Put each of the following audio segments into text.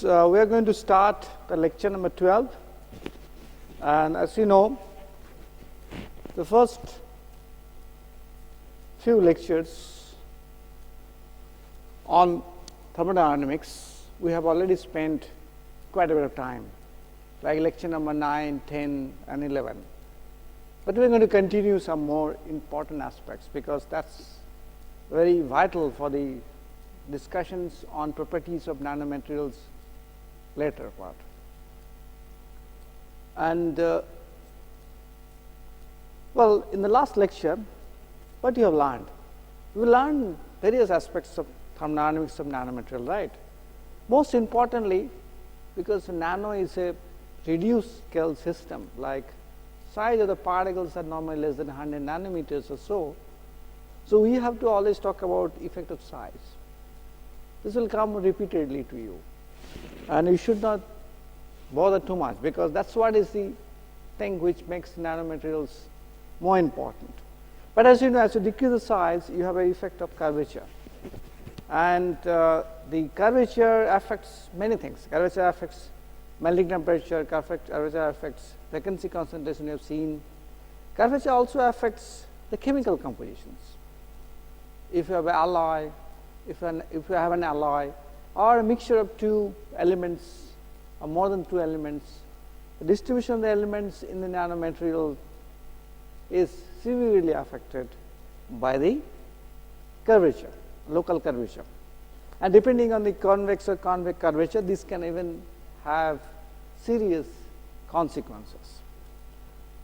we are going to start the lecture number 12. And as you know, the first few lectures on thermodynamics, we have already spent quite a bit of time, like lecture number 9, 10, and 11. But we are going to continue some more important aspects because that's very vital for the discussions on properties of nanomaterials later part. And well, in the last lecture, what you have learned? You learned various aspects of thermodynamics of nanomaterial, right? Most importantly, because nano is a reduced scale system, like size of the particles are normally less than 100 nanometers or so. So we have to always talk about effect of size. This will come repeatedly to you, and you should not bother too much because that's what is the thing which makes nanomaterials more important. But as you know, as you decrease the size, you have an effect of curvature, and the curvature affects many things. Curvature affects melting temperature, curvature affects frequency concentration you have seen. Curvature also affects the chemical compositions. If you have an alloy, if you have an alloy or a mixture of two elements or more than two elements, the distribution of the elements in the nanomaterial is severely affected by the curvature, local curvature. And depending on the convex or convex curvature, this can even have serious consequences.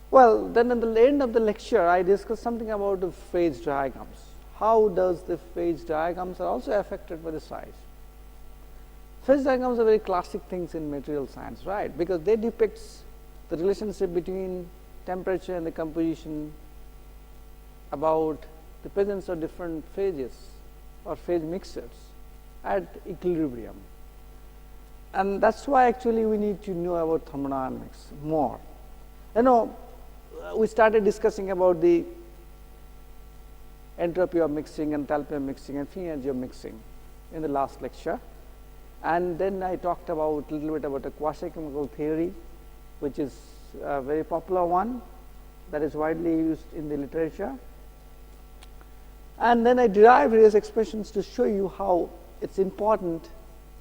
Well, then at the end of the lecture, I discussed something about the phase diagrams. How does the phase diagrams are also affected by the size? Phase diagrams are very classic things in material science, right? Because they depict the relationship between temperature and the composition about the presence of different phases or phase mixtures at equilibrium. And that's why actually we need to know about thermodynamics more. You know, we started discussing about the entropy of mixing, enthalpy of mixing, and free energy of mixing in the last lecture. And then I talked about a little bit about a quasi-chemical theory, which is a very popular one that is widely used in the literature. And then I derived various expressions to show you how it's important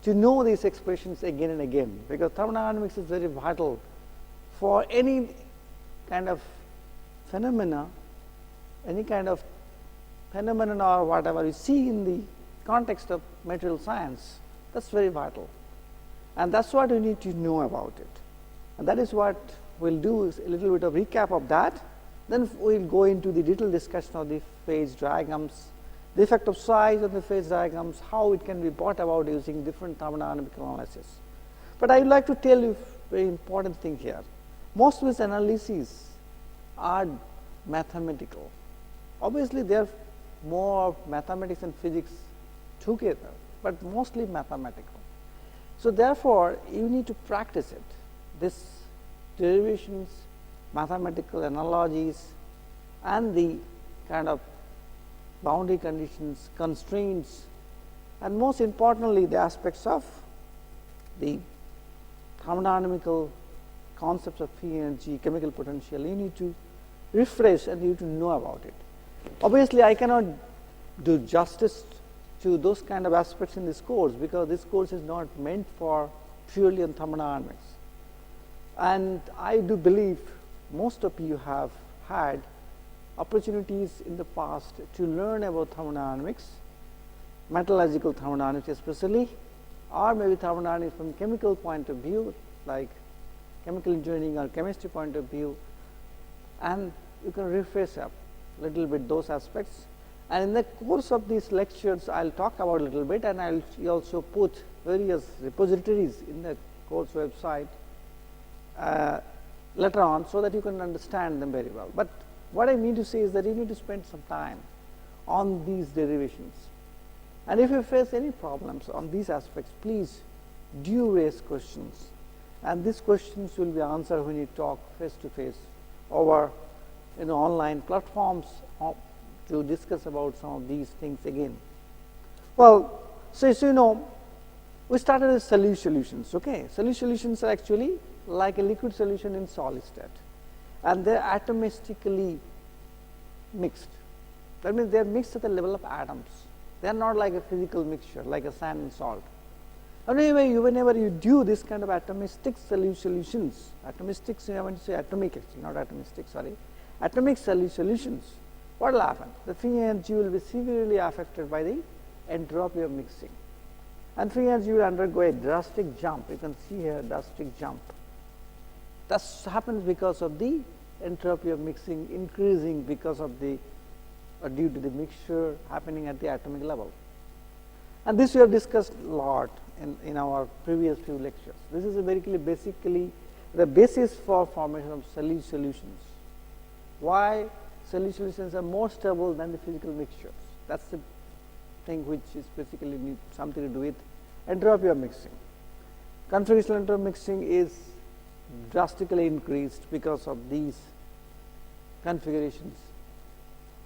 to know these expressions again and again, because thermodynamics is very vital for any kind of phenomena, any kind of phenomenon or whatever you see in the context of material science. That's very vital, and that's what we need to know about it. And that is what we'll do, is a little bit of recap of that. Then we'll go into the detailed discussion of the phase diagrams, the effect of size on the phase diagrams, how it can be brought about using different thermodynamic analysis. But I would like to tell you a very important thing here. Most of these analyses are mathematical. Obviously, they are more of mathematics and physics together, but mostly mathematical. So therefore, you need to practice it. This derivations, mathematical analogies, and the kind of boundary conditions, constraints, and most importantly, the aspects of the thermodynamical concepts of free energy, chemical potential. You need to refresh and you need to know about it. Obviously, I cannot do justice to those kind of aspects in this course because this course is not meant for purely on thermodynamics. And I do believe most of you have had opportunities in the past to learn about thermodynamics, metallurgical thermodynamics especially, or maybe thermodynamics from chemical point of view, like chemical engineering or chemistry point of view, and you can refresh up a little bit those aspects. And in the course of these lectures, I'll talk about a little bit, and I'll also put various repositories in the course website later on so that you can understand them very well. But what I mean to say is that you need to spend some time on these derivations. And if you face any problems on these aspects, please do raise questions. And these questions will be answered when you talk face to face over online platforms to discuss about some of these things again. Well, so as you know, We started with solutions. Okay, solutions are actually like a liquid solution in solid state, and they are atomistically mixed. That means they are mixed at the level of atoms. They are not like a physical mixture, like a sand and salt. Anyway, whenever you do this kind of atomistic solutions, atomistic, I want to say atomic actually, not atomistic, sorry, atomic solutions, what will happen? The free energy will be severely affected by the entropy of mixing. And free energy will undergo a drastic jump. You can see here drastic jump. That happens because of the entropy of mixing increasing because of the due to the mixture happening at the atomic level. And this we have discussed a lot in our previous few lectures. This is basically the basis for formation of solutions. Why solutions are more stable than the physical mixtures? That's the thing which is basically need something to do with entropy of mixing. Configurational entropy of mixing is drastically increased because of these configurations,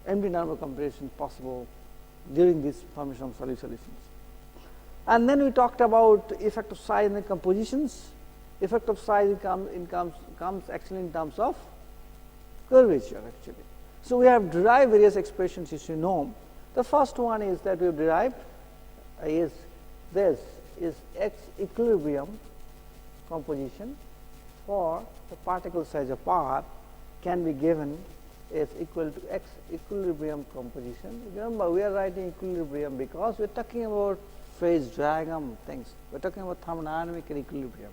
empty number compression possible during this formation of solutions. And then we talked about effect of size in the compositions. Effect of size comes actually in terms of curvature actually. So we have derived various expressions, as you know. The first one is that we have derived is this is X equilibrium composition for the particle size of R can be given is equal to X equilibrium composition. Remember, we are writing equilibrium because we are talking about phase diagram things. We are talking about thermodynamic and equilibrium.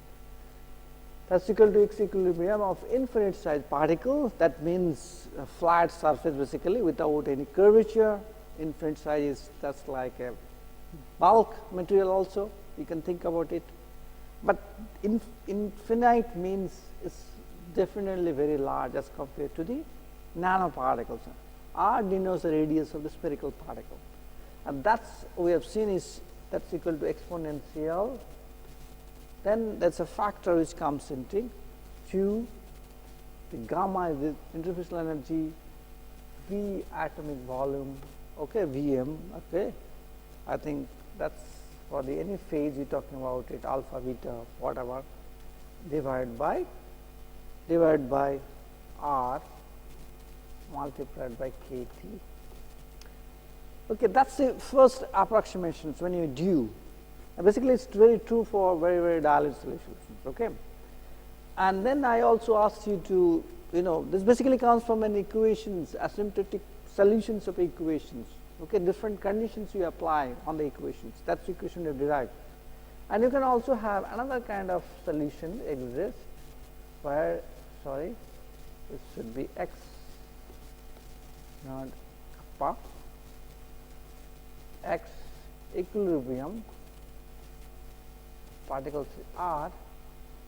That's equal to X equilibrium of infinite size particle. That means a flat surface basically without any curvature. Infinite size is that's like a bulk material also. You can think about it. But infinite means it's definitely very large as compared to the nanoparticles. R denotes the radius of the spherical particle. And that's we have seen is that's equal to exponential. Then that's a factor which comes into Q. The gamma is the interfacial energy, V atomic volume, okay, Vm, okay. I think that's for the any phase we're talking about it, alpha, beta, whatever, divided by R multiplied by Kt. Okay, that's the first approximations when you do. And basically, it's very true for very, very diluted solutions. Okay, and then I also asked you to, this basically comes from an equations, asymptotic solutions of equations. Okay, different conditions you apply on the equations. That's the equation you derive, and you can also have another kind of solution exist where, sorry, this should be X not kappa X equilibrium particles R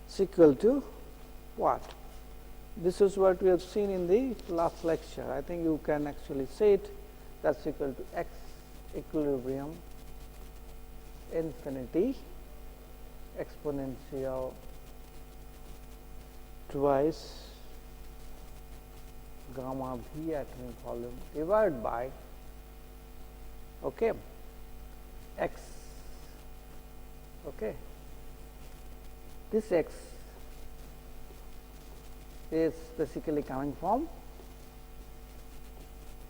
is equal to what? This is what we have seen in the last lecture. I think you can actually say it. That's equal to X equilibrium infinity exponential twice gamma V atomic volume divided by, okay, X. Okay, this X is basically coming from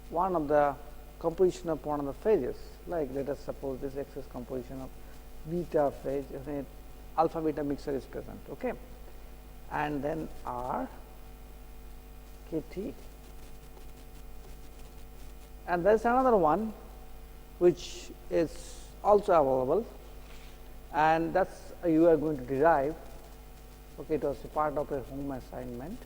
one of the composition of one of the phases. Like let us suppose this X is composition of beta phase, alpha beta mixture is present. Okay, and then R Kt, and there is another one which is also available, and that's you are going to derive. Okay, it was a part of a home assignment.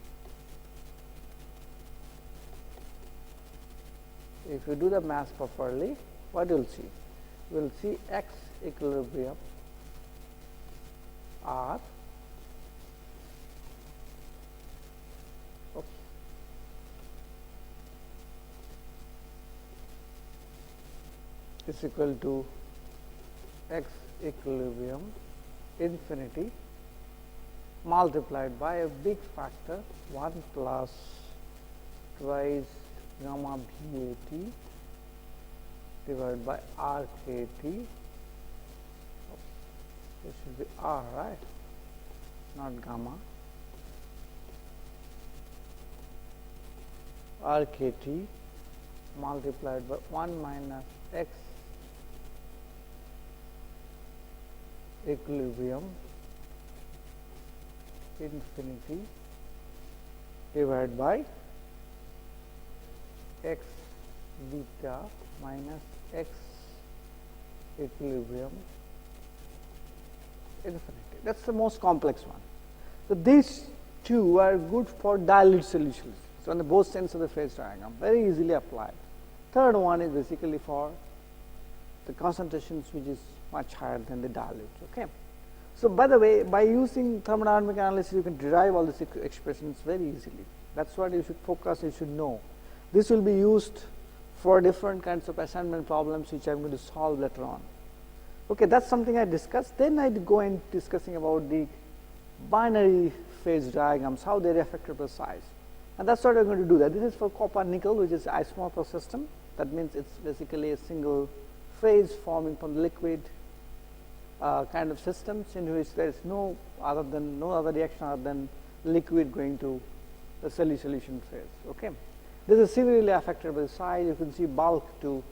If you do the math properly, what you will see? You will see X equilibrium R is equal to X equilibrium infinity multiplied by a big factor 1 plus twice gamma BAT divided by RKT. This should be R, right? Not gamma. RKT multiplied by 1 minus x equilibrium infinity divided by x beta minus x equilibrium infinity. That is the most complex one. So, these two are good for dilute solutions. So, on the both ends of the phase diagram, very easily applied. Third one is basically for the concentrations which is much higher than the dilute. Okay. So, by the way, by using thermodynamic analysis, you can derive all these expressions very easily. That is what you should focus, you should know. This will be used for different kinds of assignment problems which I am going to solve later on. Okay, that is something I discussed. Then I go in discussing about the binary phase diagrams, how they are affected by size. And that is what we are going to do that. This is for copper nickel, which is isomorphous system. That means it is basically a single phase forming from the liquid kind of systems in which there is no other reaction other than liquid going to the solution phase. Okay. This is severely affected by the size. You can see bulk to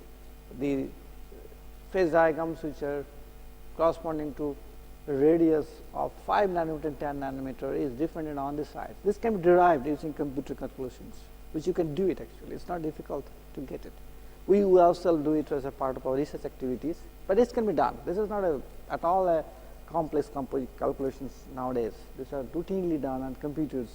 the phase diagrams which are corresponding to the radius of 5 nanometer and 10 nanometer is dependent on the size. This can be derived using computer calculations, which you can do it actually. It is not difficult to get it. We ourselves do it as a part of our research activities, but this can be done. This is not at all a complex calculations nowadays. These are routinely done on computers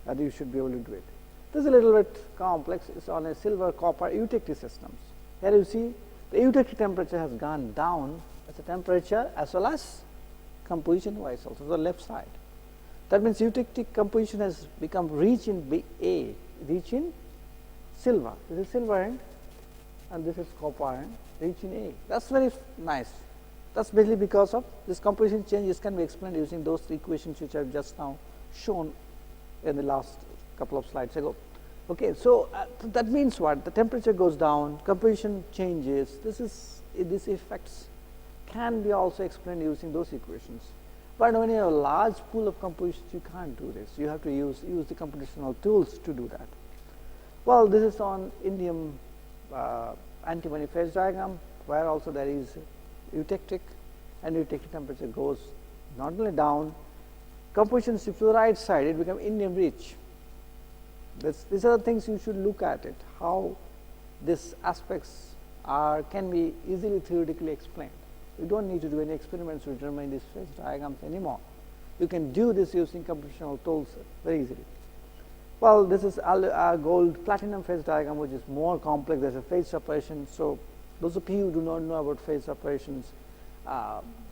that you should be able to do it. This is a little bit complex. It is on a silver copper eutectic systems. Here you see the eutectic temperature has gone down as a temperature as well as composition wise also the left side. That means eutectic composition has become rich in A, rich in silver. This is silver end and this is copper end, rich in A. That is very nice. That is basically because of this composition changes can be explained using those equations which I have just now shown in the last couple of slides ago. Okay, so that means what? The temperature goes down, composition changes. These effects can be also explained using those equations. But when you have a large pool of compositions, you can't do this. You have to use the computational tools to do that. Well, this is on indium antimony phase diagram, where also there is eutectic, and eutectic temperature goes not only down, composition shifts to the right side, it becomes indium rich. These are the things you should look at it, how these aspects can be easily theoretically explained. You do not need to do any experiments to determine these phase diagrams anymore. You can do this using computational tools very easily. Well, this is a gold platinum phase diagram, which is more complex. There is a phase separation. So, those of you who do not know about phase separations,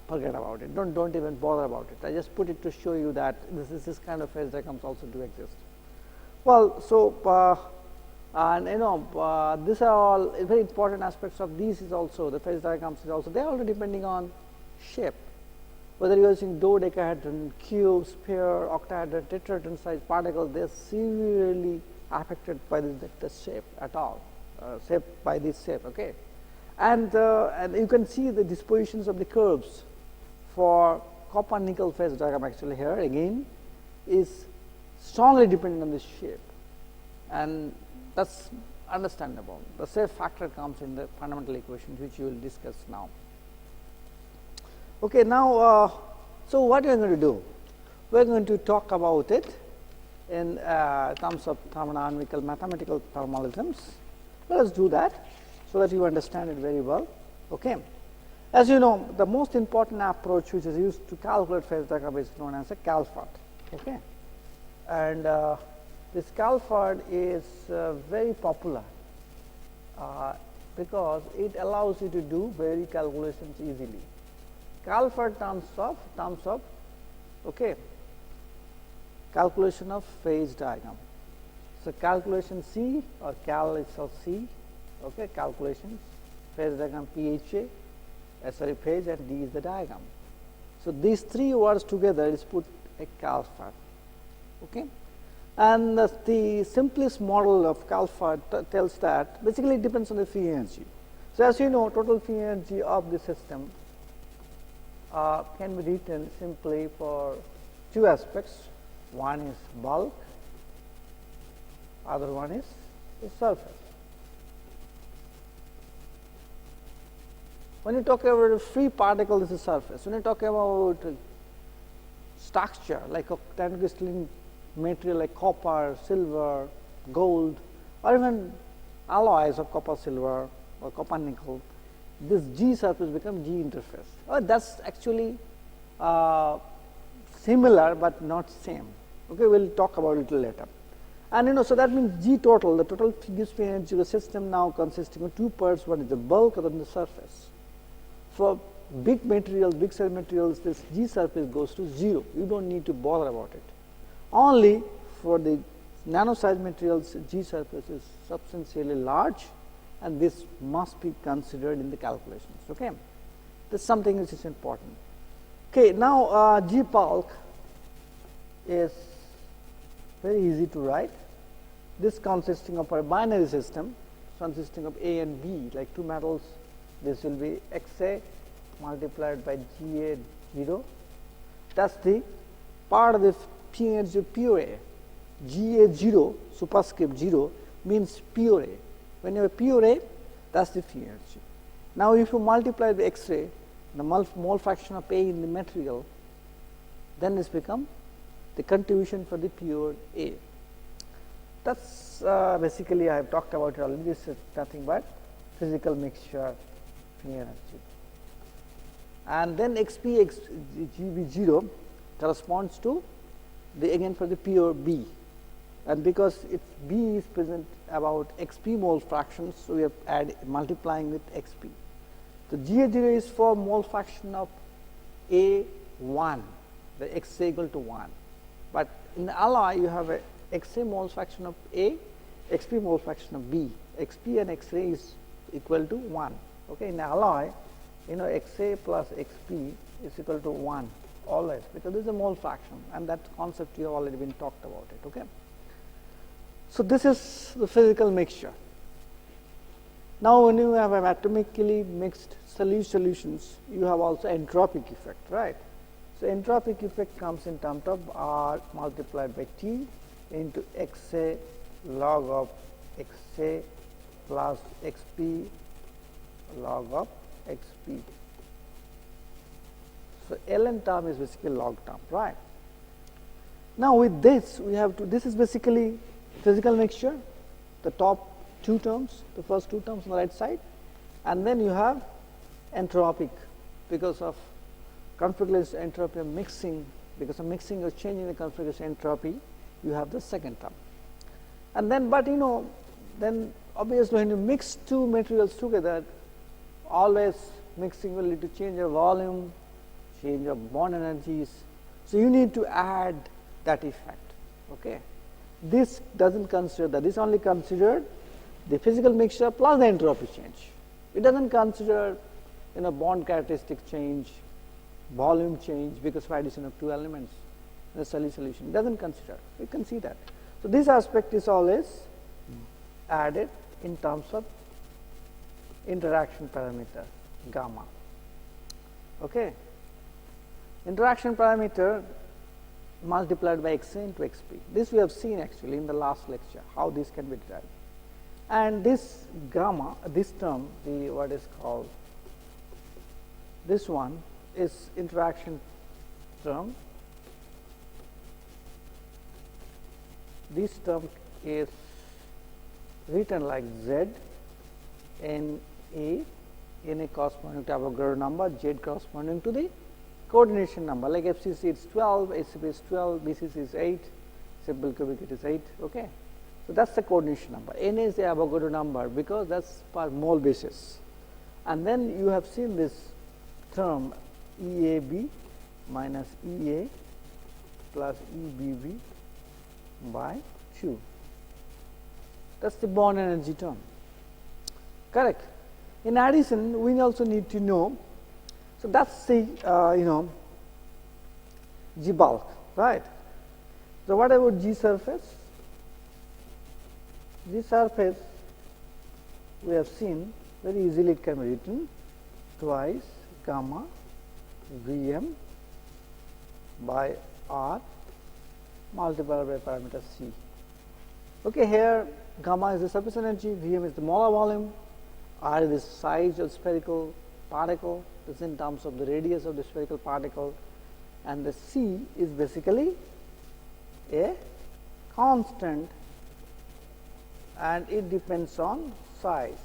forget about it. Don't even bother about it. I just put it to show you that this kind of phase diagrams also do exist. Well, so and these are all very important aspects of these is also the phase diagrams is also they are also depending on shape, whether you are using dodecahedron, cube, sphere, octahedron, tetrahedron size particles. They are severely affected by the shape at all, shaped by this shape. Okay, and you can see the dispositions of the curves for copper nickel phase diagram actually here again is strongly dependent on this shape, and that is understandable. The shape factor comes in the fundamental equations which you will discuss now. Okay, now so what we are going to do? We are going to talk about it in terms of thermodynamical mathematical formalisms. Let us do that so that you understand it very well. Okay. As you know, the most important approach which is used to calculate phase diagram is known as a CALPHAD. Okay. And this CALPHAD is very popular because it allows you to do very calculations easily. CALPHAD terms of okay, calculation of phase diagram. So, calculation C or cal itself C, okay, calculations, phase diagram PHA, sorry, phase and D is the diagram. So, these three words together is put a CALPHAD. Okay. And the simplest model of CALPHAD tells that basically it depends on the free energy. So, as you know, total free energy of the system can be written simply for two aspects. One is bulk, other one is the surface. When you talk about a free particle, this is surface. When you talk about structure like a crystalline material like copper, silver, gold, or even alloys of copper, silver, or copper, nickel, this G surface becomes G interface. That's actually similar but not same. Okay, we'll talk about it later. And so that means G total, the total gives free energy to the system now consisting of two parts. One is the bulk, other than the surface. For big materials, big cell materials, this G surface goes to 0. You don't need to bother about it. Only for the nano size materials, G surface is substantially large, and this must be considered in the calculations. Okay, that's something which is important. Okay, now G bulk is very easy to write. This consisting of a binary system consisting of A and B, like two metals. This will be Xa multiplied by Ga0. That's the part of the P energy of pure A. Ga0 superscript 0 means pure A. When you have pure A, that's the free energy. Now, if you multiply the X-ray, the mole fraction of A in the material, then this becomes the contribution for the pure A. That's basically I have talked about it already. This is nothing but physical mixture free energy. And then Xp Gb0 corresponds to again for the pure B, and because its B is present about Xp mole fractions, so we have multiplying with Xp. So Ga0 is for mole fraction of A1, the Xa equal to 1, but in the alloy you have a Xa mole fraction of A, Xp mole fraction of B. Xp and Xa is equal to 1. Okay, in the alloy, Xa plus Xp is equal to 1 always, because this is a mole fraction, and that concept you have already been talked about it. Okay, so this is the physical mixture. Now, when you have atomically mixed solutions, you have also entropic effect, right? So entropic effect comes in terms of R multiplied by T into Xa log of Xa plus Xp log of Xp. So ln term is basically log term, right? Now with this we have to, this is basically physical mixture, the top two terms, the first two terms on the right side, and then you have entropic, because of configuration entropy of mixing, because of mixing or changing the configuration entropy, you have the second term. And then, but then obviously when you mix two materials together, always mixing will lead to change of volume, change of bond energies. So you need to add that effect. Okay, this doesn't consider that. This only considered the physical mixture plus the entropy change. It doesn't consider bond characteristic change, volume change, because of addition of two elements in a solution. It doesn't consider. You can see that. So this aspect is always added in terms of interaction parameter gamma. Okay, interaction parameter multiplied by Xa into Xp. This we have seen actually in the last lecture, how this can be derived. And this gamma, this term, the what is called, this one is interaction term. This term is written like Z N A corresponding to Avogadro number, Z corresponding to the coordination number, like FCC is 12, ACP is 12, BCC is 8, simple cubic it is 8. Okay, so that's the coordination number. Na is the Avogadro number because that's per mole basis. And then you have seen this term EAB minus EA plus EBB by 2. That's the bond energy term. Correct. In addition, we also need to know, so that's the G bulk, right? So what about G surface? G surface, we have seen very easily it can be written twice gamma Vm by R multiplied by parameter C. Okay, here gamma is the surface energy, Vm is the molar volume, R is the size of spherical particle, this is in terms of the radius of the spherical particle, and the C is basically a constant and it depends on size.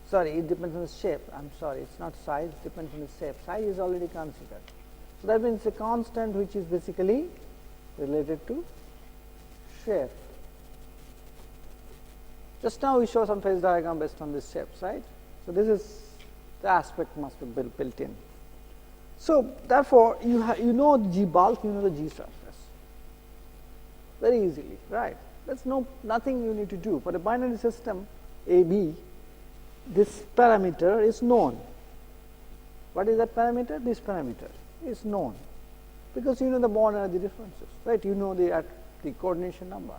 Sorry, it depends on the shape. I'm sorry, it's not size, it depends on the shape. Size is already considered. So that means a constant which is basically related to shape. Just now we show some phase diagram based on this shapes, right? So this is the aspect must be built in. So therefore, you know the G bulk, you know the G surface very easily, right? That's nothing you need to do. For a binary system AB, this parameter is known. What is that parameter? This parameter is known because you know the bond energy differences, right? You know the coordination number,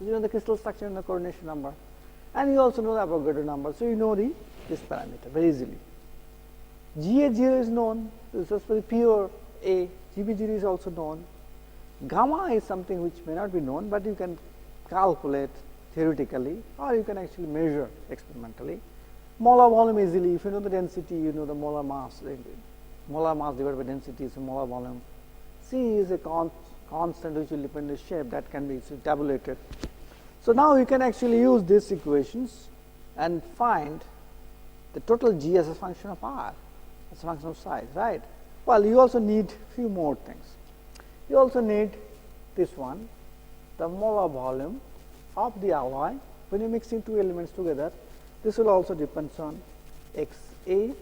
you know the crystal structure and the coordination number, and you also know the Avogadro number. So you know this parameter very easily. GA0 is known. This is for the pure A. GB0 is also known. Gamma is something which may not be known, but you can calculate theoretically, or you can actually measure experimentally. Molar volume easily. If you know the density, you know the molar mass. Molar mass divided by density is a molar volume. C is a constant which will depend on the shape that can be tabulated. So now you can actually use these equations and find the total G as a function of R, as a function of size, right? Well, you also need few more things. You also need this one, the molar volume of the alloy. When you are mixing two elements together, this will also depend on XA,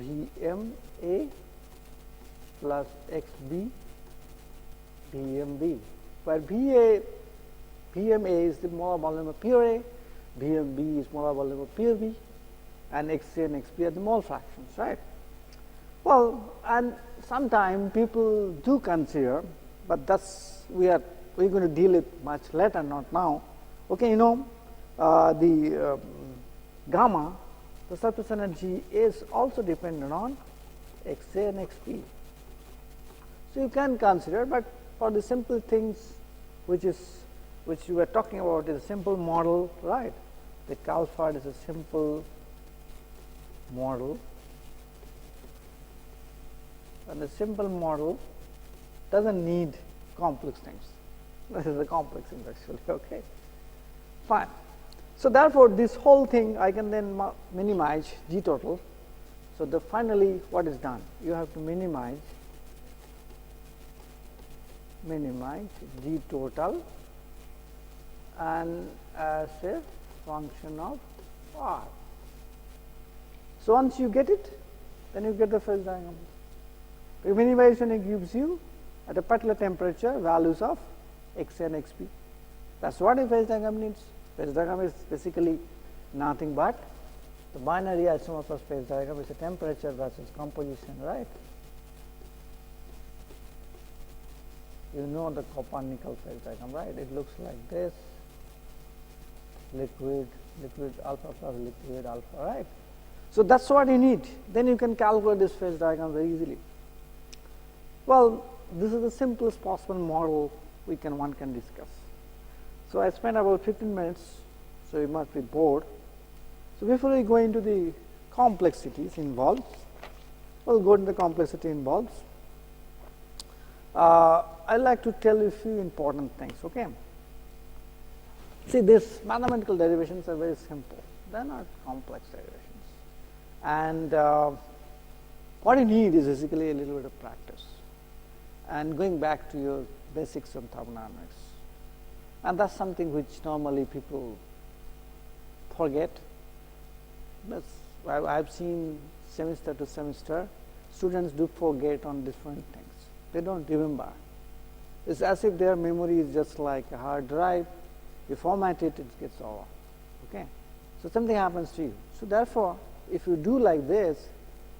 BMA plus XB, BMB, where BMA is the molar volume of pure A, BMB is molar volume of pure B, and XA and XB are the mole fractions, right? Well, and sometimes people do consider, but that's we're going to deal it much later, not now. Okay, you know, the gamma, the surface energy is also dependent on XA and XB. So you can consider, but for the simple things which you were talking about is a simple model, right? The CALPHAD is a simple model, and the simple model doesn't need complex things. This is the complex thing actually, okay? Fine. So therefore, this whole thing I can then minimize G total. So the finally what is done? You have to minimize G total and as a function of R. So once you get it, then you get the phase diagram. The minimization gives you at a particular temperature values of X and XP. That's what a phase diagram needs. Phase diagram is basically nothing but the binary isomorphous phase diagram is a temperature versus composition, right? You know the KANPUR-NPTEL phase diagram, right? It looks like this: liquid, liquid alpha plus liquid alpha, right? So that's what you need. Then you can calculate this phase diagram very easily. Well, this is the simplest possible model one can discuss. So I spent about 15 minutes, so you must be bored. So before we go into the complexities involved, we'll go into the complexity involved. I'd like to tell you a few important things, okay? See, these mathematical derivations are very simple. They're not complex derivations. And what you need is basically a little bit of practice and going back to your basics of thermodynamics. And that's something which normally people forget. I've seen semester to semester, students do forget on different things. They don't remember. It's as if their memory is just like a hard drive. You format it, it gets over. Okay? So something happens to you. So therefore, if you do like this,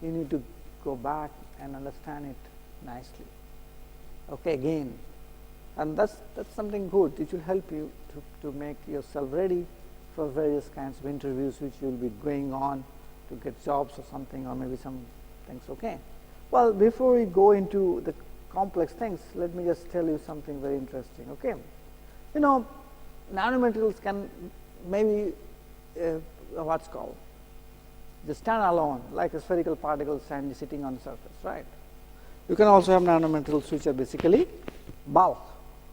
you need to go back and understand it nicely. Okay, again. And that's something good. It will help you to make yourself ready for various kinds of interviews which you will be going on to get jobs or something, or maybe some things. Okay. Well, before we go into the complex things, let me just tell you something very interesting. Okay. You know, nanomaterials can maybe what's called just stand alone, like a spherical particle sitting on the surface, right? You can also have nanomaterials which are basically bulk,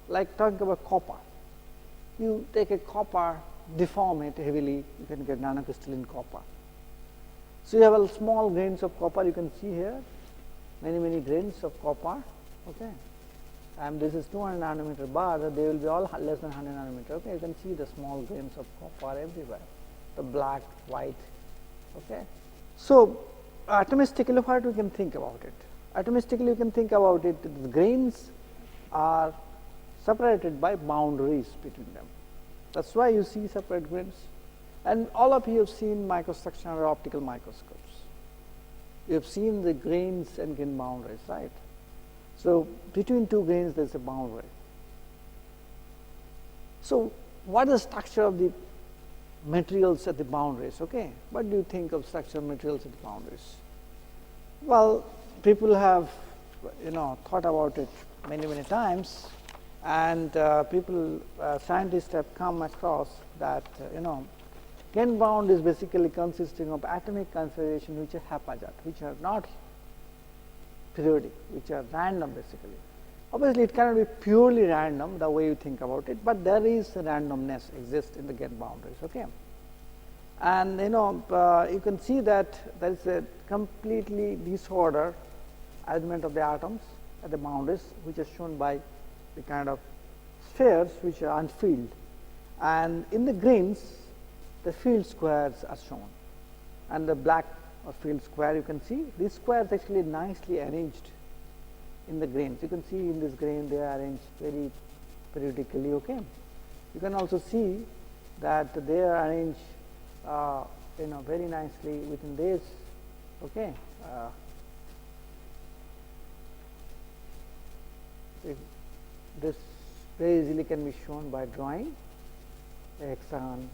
like talking about copper. You take a copper, deform it heavily, you can get nanocrystalline copper. So you have a small grains of copper, you can see here, many grains of copper. Okay. And this is 200 nanometer bar, they will be all less than 100 nanometer. Okay, you can see the small grains of copper everywhere, the black, white. Okay. So atomistically, what we can think about it? Atomistically, you can think about it, the grains are separated by boundaries between them. That's why you see separate grains. And all of you have seen microstructure or optical microscopes. You have seen the grains and grain boundaries, right? So between two grains, there is a boundary. So what is the structure of the materials at the boundaries? Okay, what do you think of structure of materials at the boundaries? Well, people have, thought about it many times, and scientists have come across that, grain bound is basically consisting of atomic configuration which are haphazard, which are not periodic, which are random basically. Obviously, it cannot be purely random the way you think about it, but there is a randomness exists in the grain boundaries. Okay, and you can see that there is a completely disorder arrangement of the atoms at the boundaries, which is shown by the kind of spheres which are unfilled, and in the grains the field squares are shown, and the black or field square you can see these squares actually nicely arranged in the grains. You can see in this grain they are arranged very periodically. Okay, you can also see that they are arranged very nicely within this. Okay, this very easily can be shown by drawing a hexagon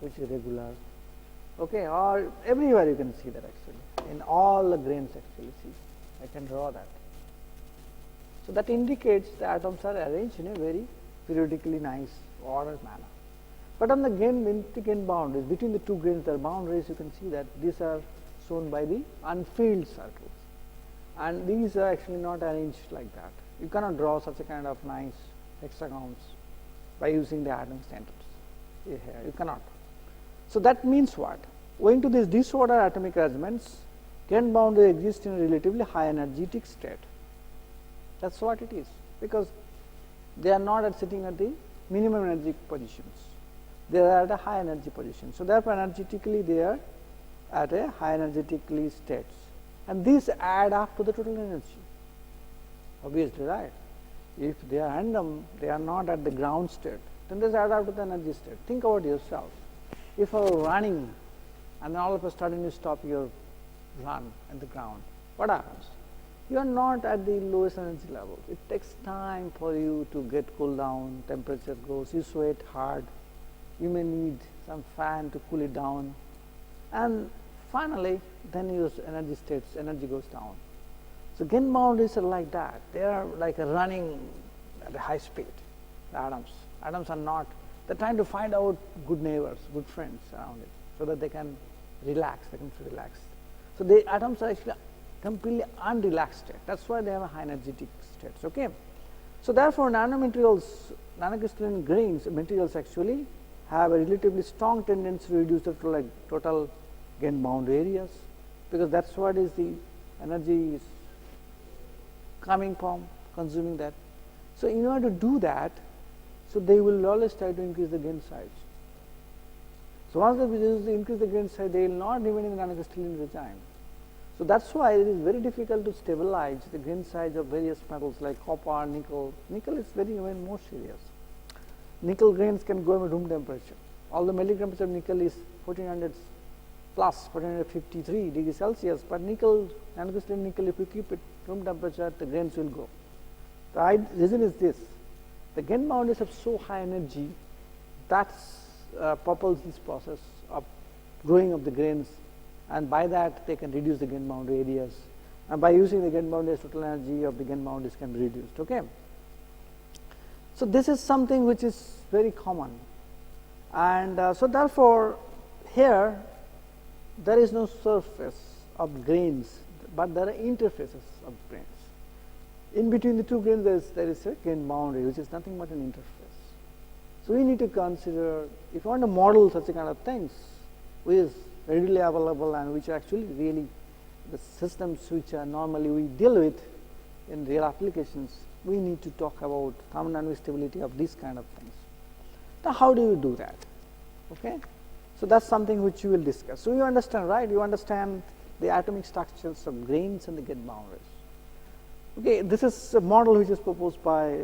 which is regular. Okay, or everywhere you can see that actually, in all the grains actually, see, I can draw that. So that indicates the atoms are arranged in a very periodically nice ordered manner. But on the grain boundaries, between the two grains there are boundaries, you can see that these are shown by the unfilled circles, and these are actually not arranged like that. You cannot draw such a kind of nice hexagons by using the atom standards. Here, you cannot. So that means what? Owing to this disordered atomic arrangements, grain boundary exists in a relatively high energetic state. That's what it is, because they are not sitting at the minimum energy positions. They are at a high energy position. So therefore, energetically they are at a high energetically states, and these add up to the total energy. Obviously, right? If they are random, they are not at the ground state, then they add up to the energy state. Think about yourself. If you are running and all of a sudden you stop your run at the ground, what happens? You are not at the lowest energy level. It takes time for you to get cool down, temperature goes, you sweat hard, you may need some fan to cool it down, and finally then your energy goes down. So grain boundaries are like that. They are like running at a high speed. The atoms are not. They're trying to find out good neighbors, good friends around it, so that they can relax. They can feel relaxed. So the atoms are actually completely unrelaxed state. That's why they have a high energetic states. Okay. So therefore, nanomaterials, nanocrystalline grains materials actually have a relatively strong tendency to reduce the total grain boundary areas, because that's what is the energy is coming from, consuming that. So in order to do that, so they will always try to increase the grain size. So once they increase the grain size, they will not remain in the nanocrystalline regime. So that's why it is very difficult to stabilize the grain size of various metals like copper, nickel. Nickel is even more serious. Nickel grains can go at room temperature. Although melting temperature of nickel is 1400 plus 1453 degrees Celsius, but nickel, nanocrystalline nickel, if you keep it room temperature, the grains will go. The reason is this: the grain boundaries have so high energy that propels this process of growing of the grains and by that they can reduce the gain boundary areas, and by using the gain boundaries, total energy of the gain boundaries can be reduced. Okay. So this is something which is very common, and so therefore here there is no surface of grains, but there are interfaces of grains. In between the two grains there is a gain boundary, which is nothing but an interface. So we need to consider, if you want to model such a kind of things which is readily available and which are actually really the systems which are normally we deal with in real applications, we need to talk about thermodynamic stability of these kind of things. Now how do you do that? Okay. So that's something which you will discuss. So you understand, right? You understand the atomic structures of grains and the gain boundaries. Okay, this is a model which is proposed by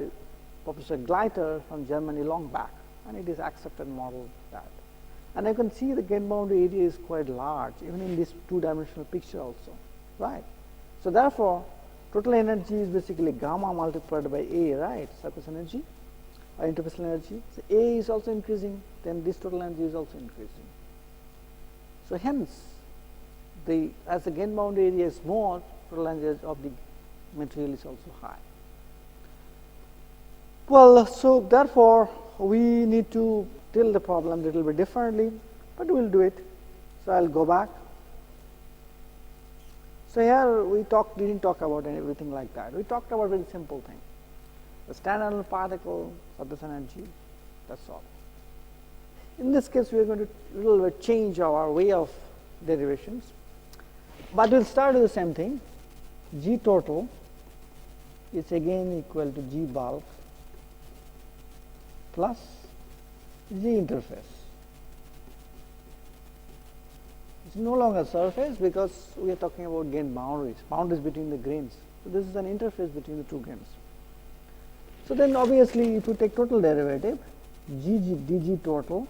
Professor Gleiter from Germany long back, and it is accepted model that. And you can see the gain boundary area is quite large, even in this two-dimensional picture also, right? So therefore, total energy is basically gamma multiplied by A, right? Surface energy or interfacial energy. So A is also increasing, then this total energy is also increasing. So hence, as the gain boundary area is more, total energy of the material is also high. Well, so therefore we need to deal the problem a little bit differently, but we will do it. So I will go back. So here we didn't talk about everything like that. We talked about a very simple thing: the standard particle, surface energy. That's all. In this case, we are going to little bit change our way of derivations, but we'll start with the same thing. G total is again equal to G bulk plus G interface. It's no longer surface because we are talking about gain boundaries between the grains. So this is an interface between the two grains. So then obviously if you take total derivative, dg total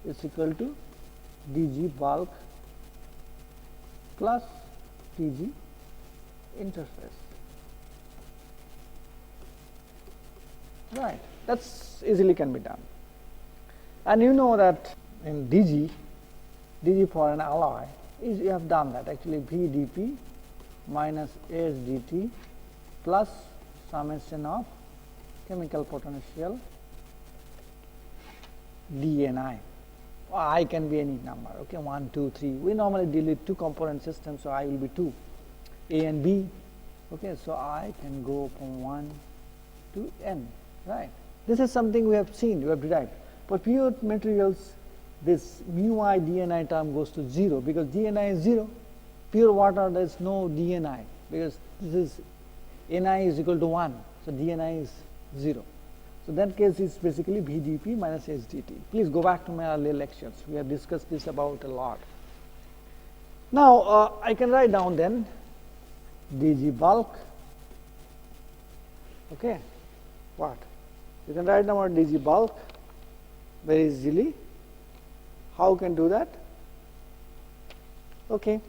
is equal to dg bulk plus dg interface. Right, that's easily can be done. And you know that in dg for an alloy is, you have done that actually, V dp minus S dt plus summation of chemical potential dni. I can be any number, okay, 1, 2, 3. We normally deal with two component systems, so I will be 2, A and B. Okay, so I can go from 1 to n, right? This is something we have seen, we have derived. For pure materials, this mu I dni term goes to 0 because dni is 0. Pure water, there is no dni because this is ni is equal to 1, so dni is 0. So that case is basically V dp minus S dt. Please go back to my earlier lectures. We have discussed this about a lot. Now I can write down then dg bulk. Okay, what? You can write down dg bulk very easily. How can do that? Okay,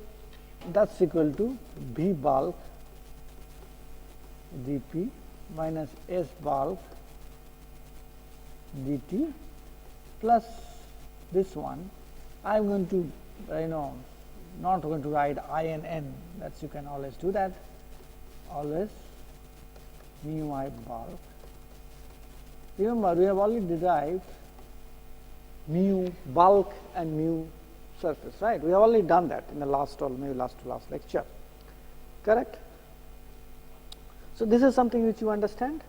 that's equal to V bulk dp minus S bulk dt plus this one. I am going to, not going to write I and n. That's, you can always do that. Always mu I bulk. Remember, we have already derived mu bulk and mu surface, right? We have already done that in the last or maybe last to last lecture. Correct? So this is something which you understand.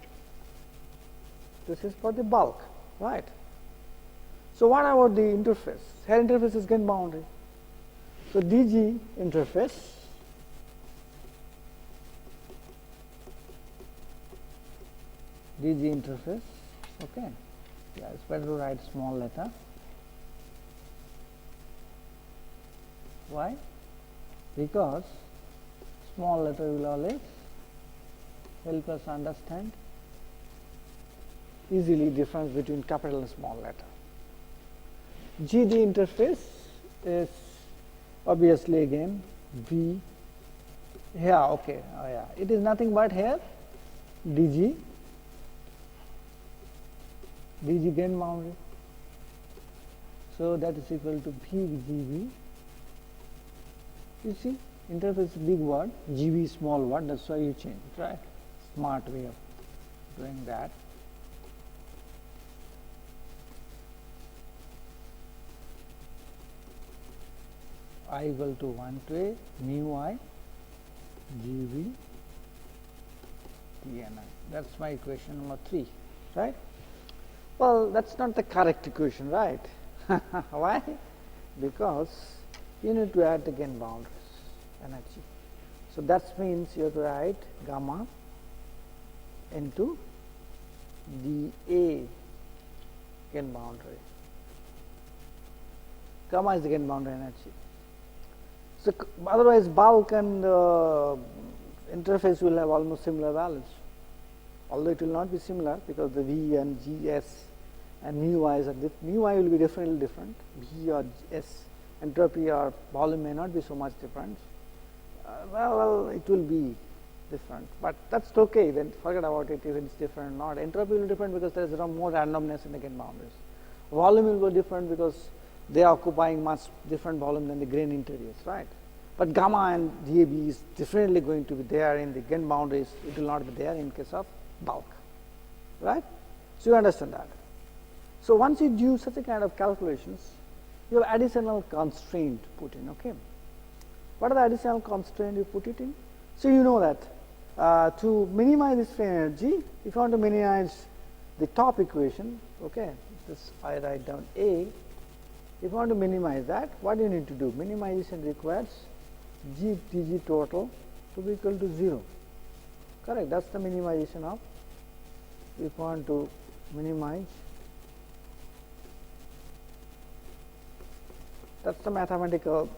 This is for the bulk, right? So what about the interface? Here interface is gain boundary. So dg interface okay, yeah, it's better to write small letter. Why? Because small letter will always help us understand easily difference between capital and small letter. GD interface is obviously again V here, okay, it is nothing but here dg gain boundary. So that is equal to VGB You see, interface is a big word, GB small word, that's why you change it, right? Smart way of doing that. I equal to 1 to a mu I GB Tni. That's my equation number 3, right? Well, that's not the correct equation, right? Why? Because you need to add again boundaries, energy. So that means you have to write gamma into dA gain boundary. Gamma is the gain boundary energy. So otherwise, bulk and interface will have almost similar values, although it will not be similar because the V and GS and mu i's are mu I will be definitely different. V or S entropy or volume may not be so much different. Well, it will be different, but that's okay. Then forget about it if it's different or not. Entropy will be different because there is more randomness in the gain boundaries. Volume will be different because they are occupying much different volume than the grain interiors, right? But gamma and DAB is definitely going to be there in the gain boundaries. It will not be there in case of bulk, right? So you understand that. So once you do such a kind of calculations, you have additional constraint put in. Okay, what are the additional constraint you put it in? So you know that to minimize this free energy, if you want to minimize the top equation, okay, this I write down A. If you want to minimize that, what do you need to do? Minimization requires GTG total to be equal to 0. Correct. That's the minimization of. If you want to minimize, that's the mathematical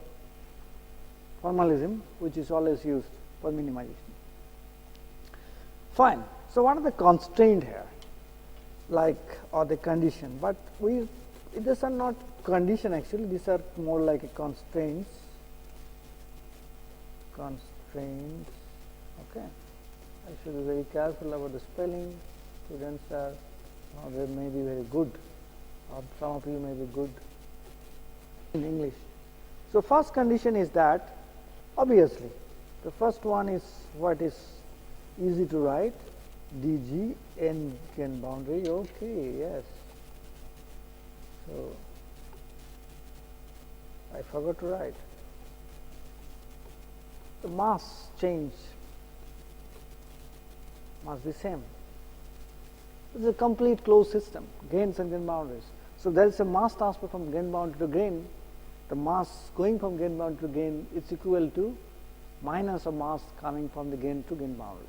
formalism which is always used for minimization. Fine. So what are the constraints here, like, or the condition? But these are not condition actually, these are more like a constraints. Okay, I should be very careful about the spelling. Students are, they may be very good, or some of you may be good in English. So first condition is that, obviously, the first one is what is easy to write, dg n gain boundary. Okay, yes. So I forgot to write. The mass change must be same. It is a complete closed system, gains and gain boundaries. So there is a mass transfer from gain boundary to gain. The mass going from gain boundary to gain is equal to minus a mass coming from the gain to gain boundaries.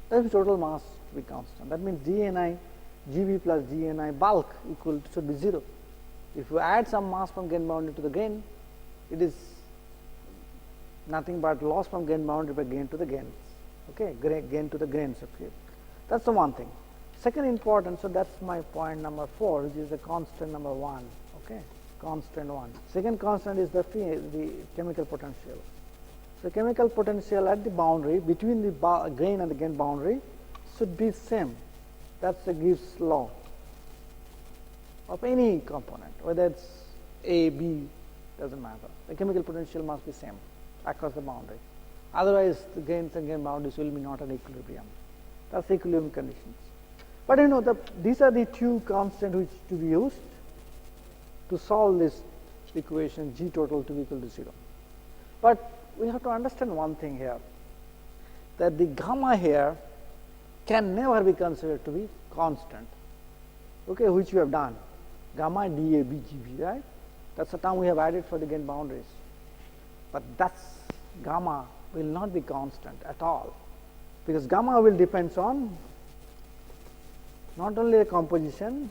That is total mass to be constant. That means dni, gb plus dni bulk equal to, should be 0. If you add some mass from gain boundary to the gain, it is nothing but loss from gain boundary by gain to the gains. Okay, gain to the gains of you. That's the one thing. Second important, so that's my point number 4, which is the constant number 1. Okay, constant 1. Second constant is the chemical potential. So chemical potential at the boundary between the gain and the gain boundary should be same. That's the Gibbs law of any component, whether it's A, B, doesn't matter. The chemical potential must be same across the boundary. Otherwise, the gains and gain boundaries will be not at equilibrium. That's the equilibrium conditions. But you know, these are the two constants which to be used to solve this equation G total to be equal to 0. But we have to understand one thing here, that the gamma here can never be considered to be constant, okay, which we have done. Gamma dA BGB, right? That's the term we have added for the gain boundaries. But that's gamma will not be constant at all, because gamma will depend on not only the composition,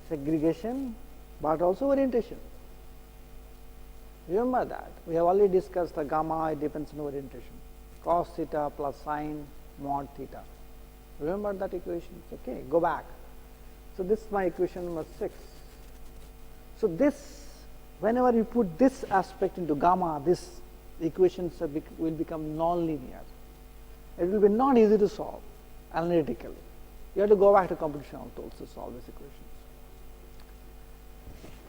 segregation, but also orientation. Remember that. We have already discussed the gamma, it depends on orientation. Cos theta plus sine mod theta. Remember that equation? Okay, go back. So this is my equation number 6. So this, whenever you put this aspect into gamma, this equations will become non-linear. It will be not easy to solve analytically. You have to go back to computational tools to solve these equations.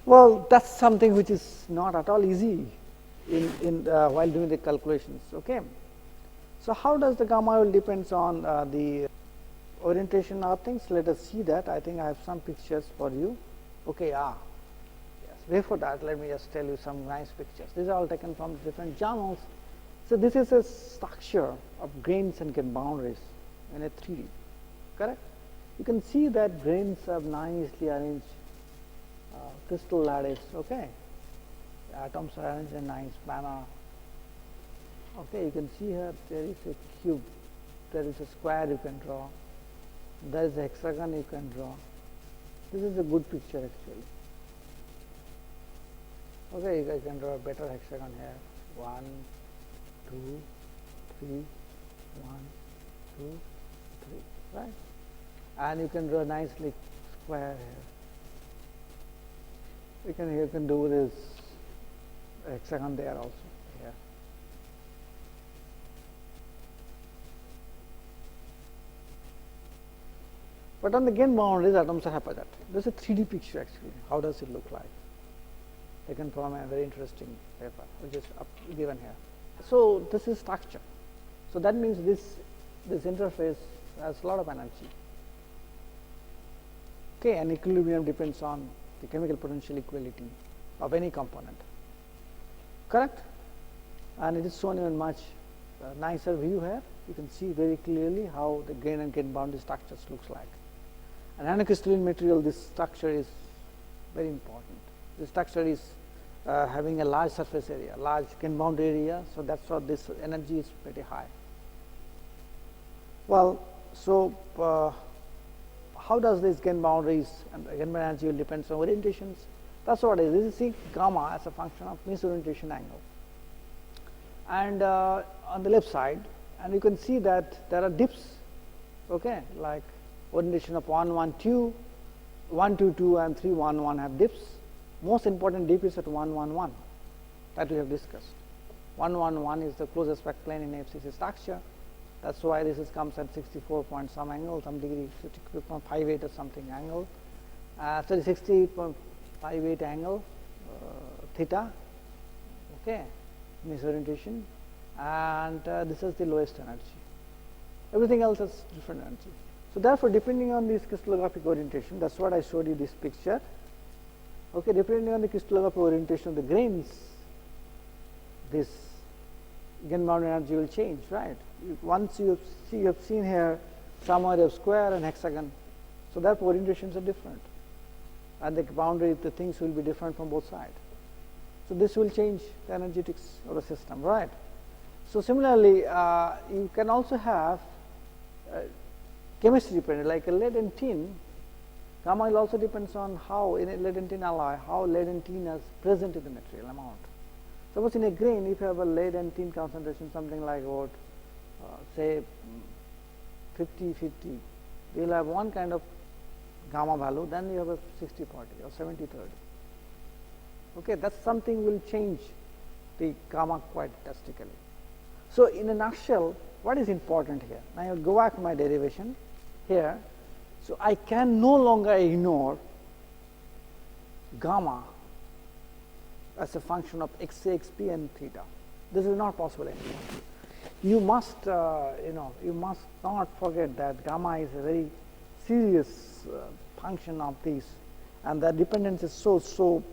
Well, that's something which is not at all easy while doing the calculations. Okay. So, how does the gamma will depends on the orientation of things? Let us see that. I think I have some pictures for you. Okay, yes. Before that, let me just tell you some nice pictures. These are all taken from different journals. So, this is a structure of grains and gain boundaries in a 3D, correct? You can see that grains are nicely arranged crystal lattice, okay. The atoms are arranged in nice manner. Okay, you can see here there is a cube, there is a square you can draw, there is a hexagon you can draw. This is a good picture actually. Okay, you guys can draw a better hexagon here. 1, 2, 3, 1, 2, 3, right? And you can draw nicely square here. You can do this hexagon there also here. But on the gain boundaries, atoms are haphazard. This is a 3D picture actually. How does it look like? Taken from a very interesting paper, which is given here. So this is structure. So that means this interface has a lot of energy. Okay, and equilibrium depends on the chemical potential equality of any component, correct? And it is shown in a much nicer view here. You can see very clearly how the grain and gain boundary structures looks like. And nanocrystalline material, this structure is very important. This structure is having a large surface area, large gain boundary area, so that's why this energy is pretty high. Well, so how does this gain boundaries and gain energy will depends on orientations? That's what it is. This is see gamma as a function of misorientation angle. And on the left side, and you can see that there are dips, okay, like orientation of 1, 1, 2, 1, 2, 2, and 3, 1, 1 have dips. Most important dip is at 1, 1, 1 that we have discussed. 1, 1, 1 is the closest back plane in FCC structure. That's why this comes at 64 point some angle, some degree, 60.58 or something angle. Sorry, 60.58 angle, theta, okay, misorientation, and this is the lowest energy. Everything else has different energy. So therefore, depending on this crystallographic orientation, that's what I showed you this picture. Okay, depending on the crystallographic orientation of the grains, this gain boundary energy will change, right? Once you have seen here somewhere you have square and hexagon, so therefore orientations are different, and the boundary, the things will be different from both sides. So this will change the energetics of the system, right? So similarly, you can also have chemistry dependent, like a lead and tin. Gamma will also depends on how in a lead and tin alloy, how lead and tin is present in the material amount. Suppose in a grain, if you have a lead and tin concentration, something like about say 50-50, you will have one kind of gamma value, then you have a 60-40 or 70-30. Okay, that's something will change the gamma quite drastically. So in a nutshell, what is important here? Now I will go back to my derivation here. So I can no longer ignore gamma as a function of xa, xp, and theta. This is not possible anymore. You must, you must not forget that gamma is a very serious function of this, and the dependence is so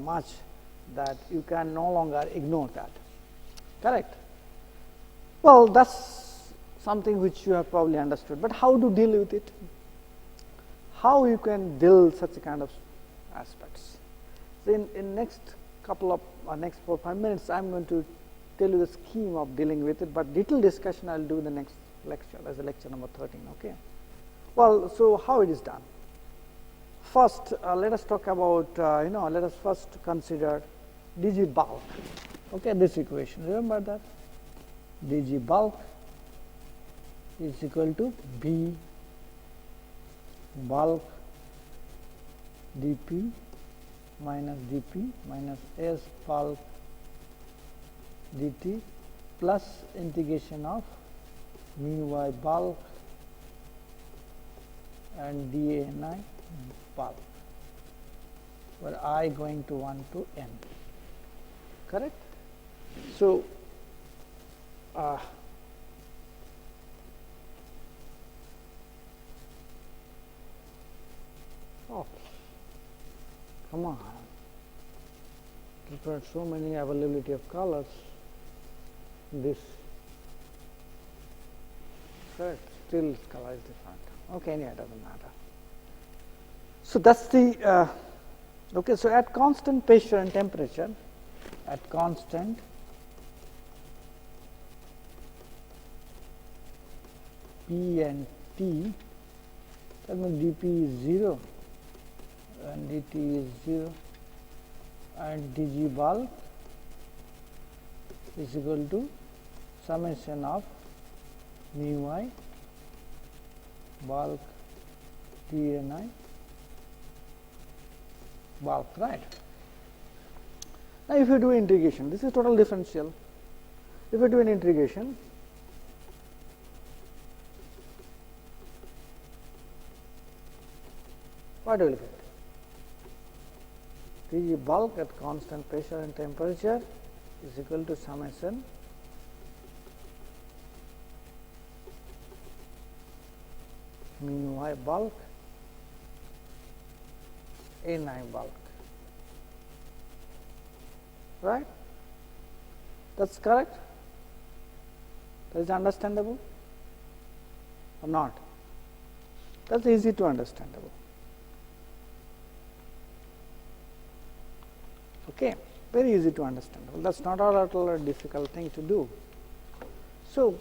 much that you can no longer ignore that. Correct? Well, that's something which you have probably understood. But how to deal with it? How you can deal such a kind of aspects? So in next couple of next 4 or 5 minutes, I'm going to tell you the scheme of dealing with it, but detailed discussion I'll do in the next lecture, as a lecture number 13. Okay. Well, so how it is done? First, let us talk about let us first consider dg bulk. Okay, this equation. Remember that dg bulk is equal to b bulk dp minus dp minus s bulk dt plus integration of mu y bulk and dAni bulk. where I going to 1 to n, correct. So, oh, come on, there are so many availability of colors in this, correct, still color is different. Okay, anyway, it doesn't matter. So, that is the okay. So, at constant pressure and temperature, at constant P and T, that means dP is 0 and dt is 0 and dg bulk is equal to summation of mu I bulk dni bulk, right. Now, if you do integration, this is total differential. If you do an integration, what do you get? dg bulk at constant pressure and temperature is equal to summation mu I bulk ni bulk, right. That is correct. That is understandable or not? That is easy to understandable. Okay, very easy to understandable. That is not at all a difficult thing to do. So,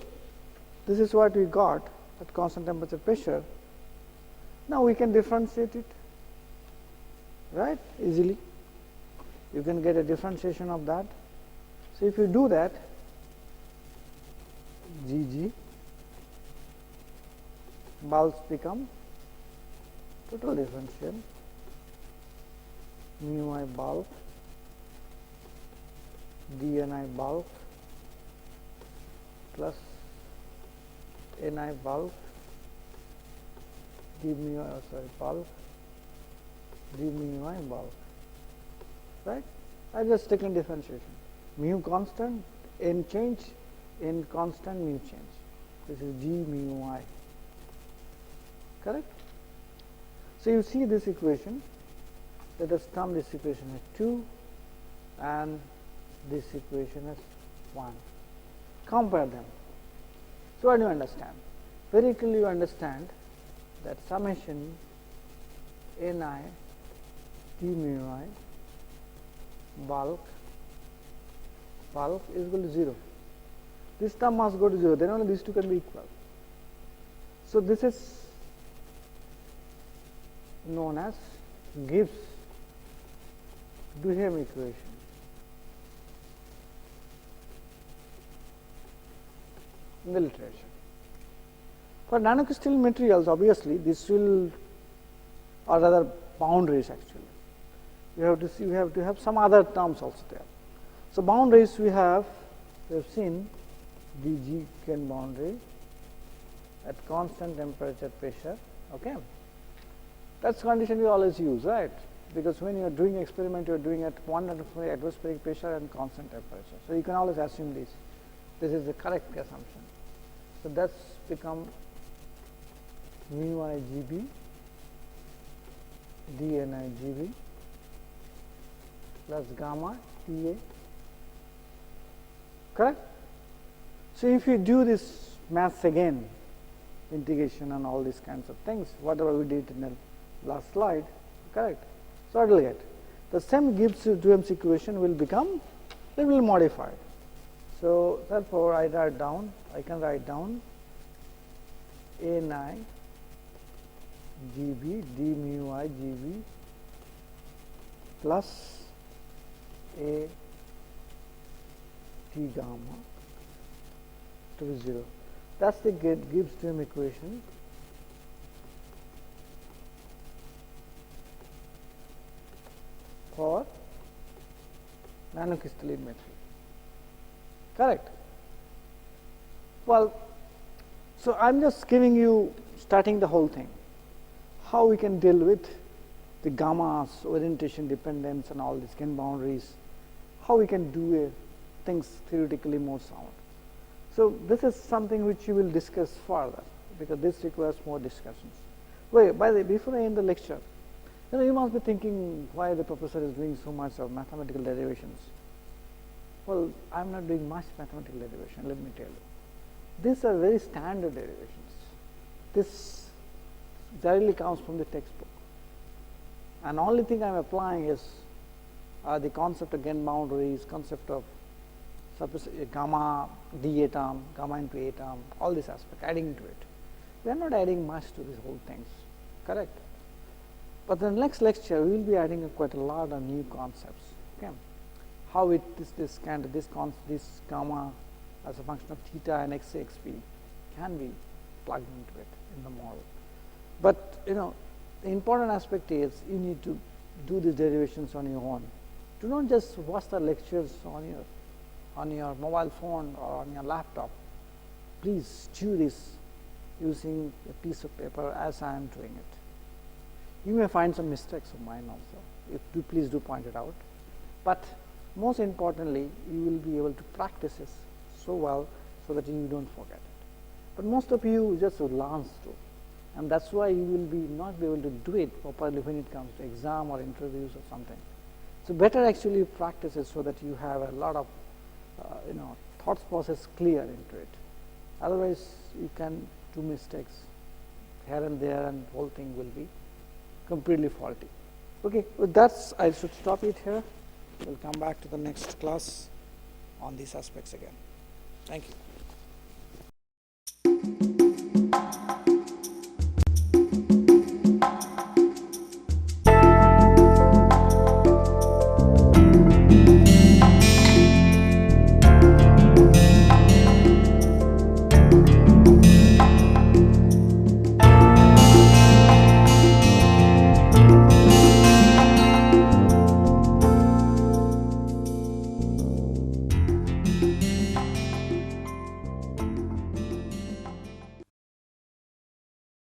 this is what we got at constant temperature pressure. Now, we can differentiate it, right, easily. You can get a differentiation of that. So, if you do that, Gg bulks become total differential mu I bulk dni bulk plus ni bulk d mu bulk d mu I bulk, right. I just taken differentiation, mu constant, n change, n constant, mu change. This is g mu I, correct. So, you see this equation, let us term this equation as 2 and this equation as 1. Compare them. So, what do you understand? Very clearly you understand that summation ni d mu I bulk is equal to 0. This term must go to 0, then only these two can be equal. So, this is known as Gibbs Duhem equation. In the literature. For nanocrystalline materials, obviously, this will, or rather boundaries actually, you have to see, we have to have some other terms also there. So, boundaries we have seen dg can boundary at constant temperature pressure, okay. That is condition we always use, right, because when you are doing experiment, you are doing at 1 atmospheric pressure and constant temperature. So, you can always assume this. This is the correct assumption. So, that is become mu I Gb dni Gb plus gamma Ta, correct. So, if you do this maths again, integration and all these kinds of things, whatever we did in the last slide, correct. So, what will get? The same Gibbs Duhem equation will become a little modified. So, therefore, I can write down ni Gb d mu I Gb plus a t gamma to be 0. That is the Gibbs Duhem equation. For nanocrystalline material, correct. Well, so I am just giving you starting the whole thing, how we can deal with the gammas, orientation dependence, and all these Ken boundaries, how we can do things theoretically more sound. So this is something which you will discuss further, because this requires more discussions. Wait, by the way, before I end the lecture, you must be thinking why the professor is doing so much of mathematical derivations. Well, I am not doing much mathematical derivation, let me tell you. These are very standard derivations. This directly comes from the textbook. And only thing I am applying is the concept of Ken boundaries, concept of gamma d atom, gamma into atom, all these aspects, adding to it. We are not adding much to these whole things, correct? But the next lecture we will be adding quite a lot of new concepts. Okay, how this gamma as a function of theta and x a, xp can be plugged into it in the model. But the important aspect is you need to do these derivations on your own. Do not just watch the lectures on your mobile phone or on your laptop. Please do this using a piece of paper as I am doing it. You may find some mistakes of mine also. Please do point it out. But most importantly, you will be able to practice this so well so that you don't forget it. But most of you just glance through, and that's why you will not be able to do it properly when it comes to exam or interviews or something. So better actually practice it so that you have a lot of thought process clear into it. Otherwise, you can do mistakes here and there, and the whole thing will be completely faulty. Okay, with that, I should stop it here. We'll come back to the next class on these aspects again. Thank you.